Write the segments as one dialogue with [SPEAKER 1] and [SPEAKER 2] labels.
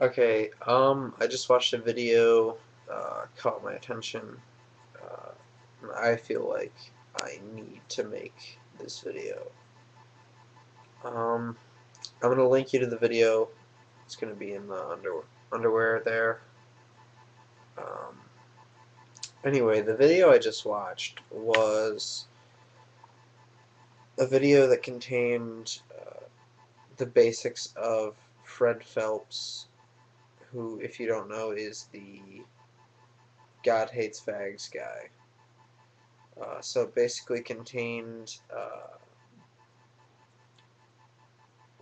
[SPEAKER 1] Okay, I just watched a video, caught my attention. Uh, I feel like I need to make this video. Um, I'm gonna link you to the video. It's gonna be in the underwear there. Um, anyway, the video I just watched was a video that contained the basics of Fred Phelps, who, if you don't know, is the God Hates Fags guy. So it basically contained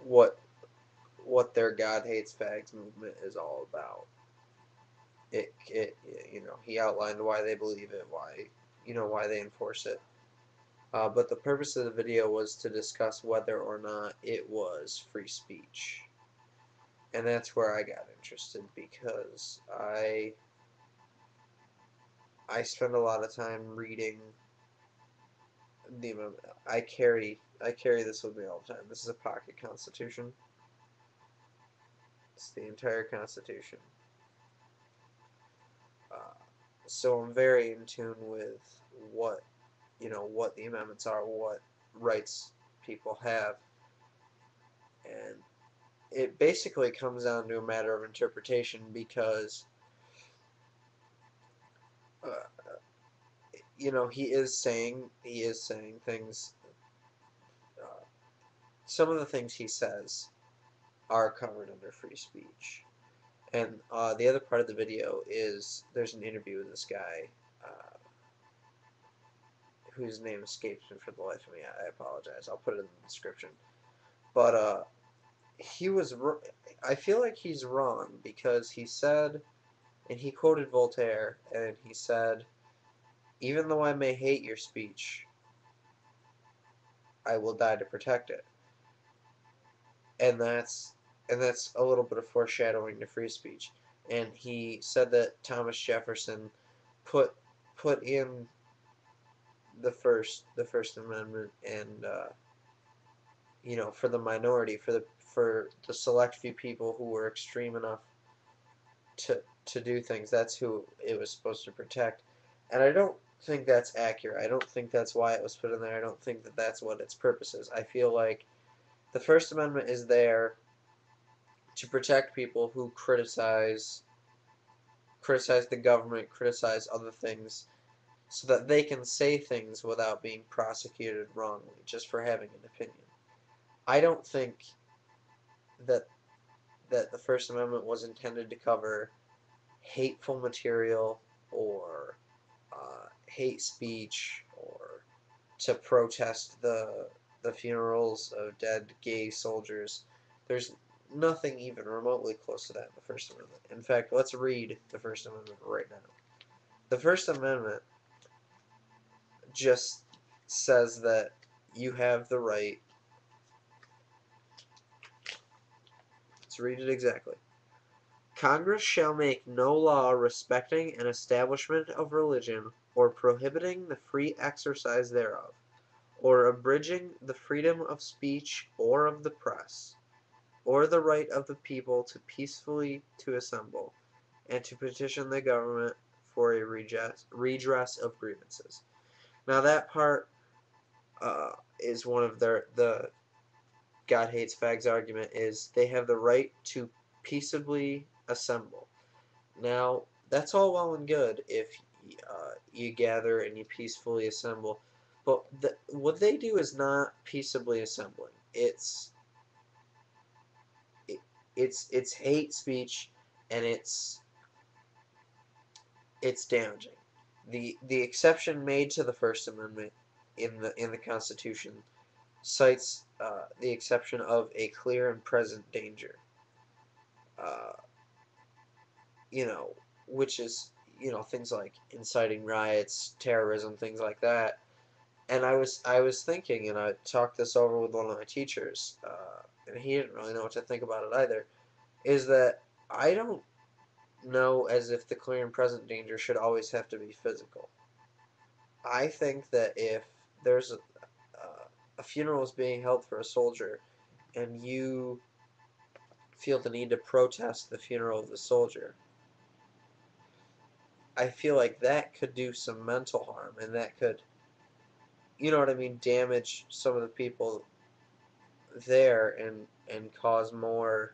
[SPEAKER 1] what their God Hates Fags movement is all about. It he outlined why they believe it, why they enforce it. But the purpose of the video was to discuss whether or not it was free speech, and that's where I got interested because I spend a lot of time reading the I carry this with me all the time. This is a pocket constitution. It's the entire Constitution. Uh, so I'm very in tune with what what the amendments are, what rights people have, and it basically comes down to a matter of interpretation because uh, he is saying things. Uh, some of the things he says are covered under free speech. And the other part of the video is there's an interview with this guy uh, whose name escapes me for the life of me. I apologize. I'll put it in the description. But he was. I feel like he's wrong because he said, and he quoted Voltaire, and he said, "Even though I may hate your speech, I will die to protect it." And that's a little bit of foreshadowing to free speech. And he said that Thomas Jefferson put put in the First Amendment, and for the minority, for the select few people who were extreme enough to do things. That's who it was supposed to protect, and I don't think that's accurate. I don't think that's why it was put in there. I don't think that that's what its purpose is. I feel like the First Amendment is there to protect people who criticize the government, criticize other things, so that they can say things without being prosecuted wrongly just for having an opinion. I don't think that the First Amendment was intended to cover hateful material or hate speech or to protest the funerals of dead gay soldiers. There's nothing even remotely close to that in the First Amendment. In fact, let's read the First Amendment right now. The First Amendment just says that you have the right. Let's read it exactly. Congress shall make no law respecting an establishment of religion, or prohibiting the free exercise thereof, or abridging the freedom of speech or of the press, or the right of the people to peacefully to assemble, and to petition the government for a redress of grievances. Now that part is one of the God hates fags argument is they have the right to peaceably assemble. Now, that's all well and good if you gather and you peacefully assemble, but what they do is not peaceably assembling. It, it's hate speech, and it's damaging. The exception made to the First Amendment in the Constitution cites the exception of a clear and present danger. Uh, you know, which is things like inciting riots, terrorism, things like that. And I was thinking, and I talked this over with one of my teachers, and he didn't really know what to think about it either. Is that I don't know as if the clear and present danger should always have to be physical. I think that if there's a funeral is being held for a soldier, and you feel the need to protest the funeral of the soldier. I feel like that could do some mental harm, and that could, you know what I mean, damage some of the people there and cause more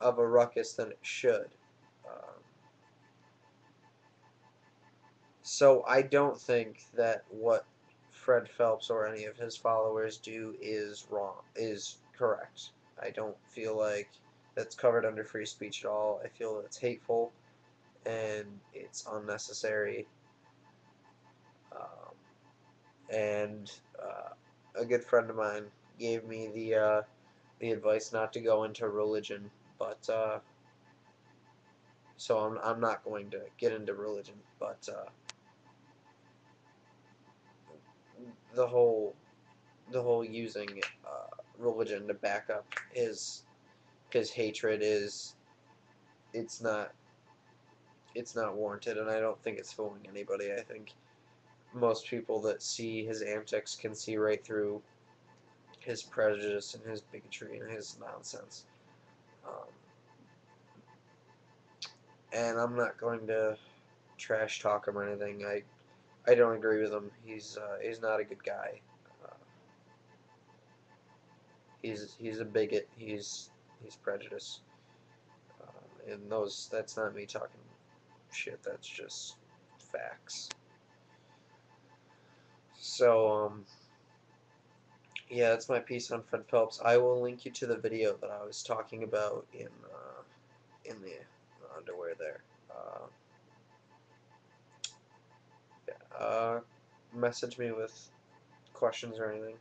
[SPEAKER 1] of a ruckus than it should. Um, so I don't think that what Fred Phelps or any of his followers do is wrong, is correct. I don't feel like that's covered under free speech at all. I feel it's hateful and it's unnecessary. Um, and a good friend of mine gave me the advice not to go into religion, but so I'm not going to get into religion, but the whole the whole using religion to back up his hatred is it's not it's not warranted, and I don't think it's fooling anybody. I think most people that see his antics can see right through his prejudice and his bigotry and his nonsense. Um, and I'm not going to trash talk him or anything. I don't agree with him. He's not a good guy. Uh, he's a bigot. He's prejudiced. And that's not me talking shit. That's just facts. So yeah, that's my piece on Fred Phelps. I will link you to the video that I was talking about in the underwear there. Yeah. Message me with questions or anything.